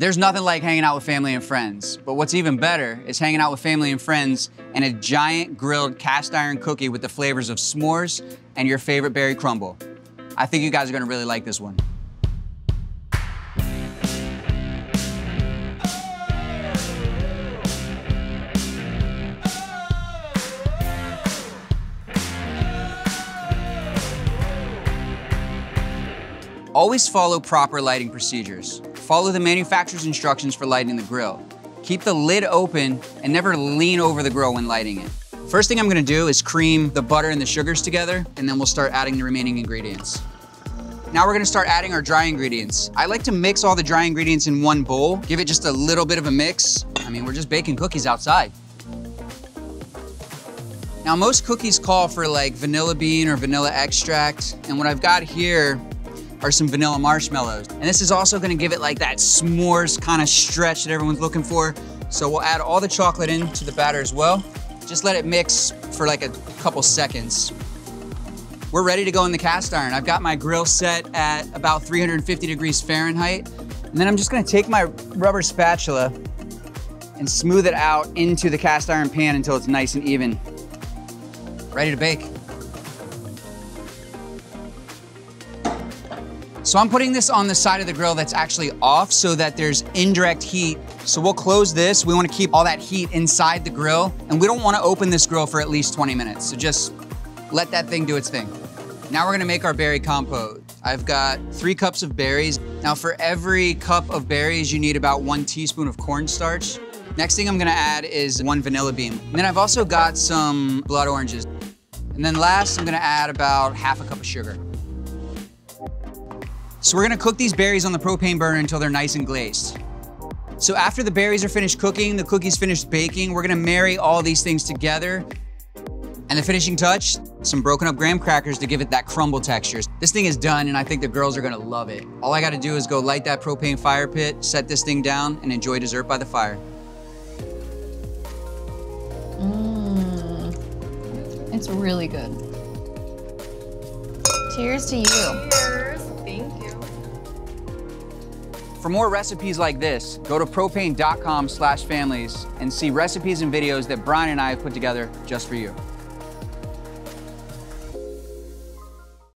There's nothing like hanging out with family and friends, but what's even better is hanging out with family and friends and a giant grilled cast iron cookie with the flavors of s'mores and your favorite berry crumble. I think you guys are gonna really like this one. Always follow proper lighting procedures. Follow the manufacturer's instructions for lighting the grill. Keep the lid open and never lean over the grill when lighting it. First thing I'm gonna do is cream the butter and the sugars together, and then we'll start adding the remaining ingredients. Now we're gonna start adding our dry ingredients. I like to mix all the dry ingredients in one bowl, give it just a little bit of a mix. I mean, we're just baking cookies outside. Now most cookies call for like vanilla bean or vanilla extract, and what I've got here are some vanilla marshmallows. And this is also gonna give it like that s'mores kind of stretch that everyone's looking for. So we'll add all the chocolate into the batter as well. Just let it mix for like a couple seconds. We're ready to go in the cast iron. I've got my grill set at about 350 degrees Fahrenheit. And then I'm just gonna take my rubber spatula and smooth it out into the cast iron pan until it's nice and even. Ready to bake. So I'm putting this on the side of the grill that's actually off so that there's indirect heat. So we'll close this. We want to keep all that heat inside the grill, and we don't want to open this grill for at least 20 minutes. So just let that thing do its thing. Now we're gonna make our berry compote. I've got 3 cups of berries. Now for every cup of berries, you need about 1 teaspoon of cornstarch. Next thing I'm gonna add is 1 vanilla bean. And then I've also got some blood oranges. And then last, I'm gonna add about ½ a cup of sugar. So we're gonna cook these berries on the propane burner until they're nice and glazed. So after the berries are finished cooking, the cookies finished baking, we're gonna marry all these things together. And the finishing touch, some broken up graham crackers to give it that crumble texture. This thing is done and I think the girls are gonna love it. All I gotta do is go light that propane fire pit, set this thing down, and enjoy dessert by the fire. It's really good. Cheers to you. Cheers. Thank you. For more recipes like this, go to propane.com/families and see recipes and videos that Brian and I have put together just for you.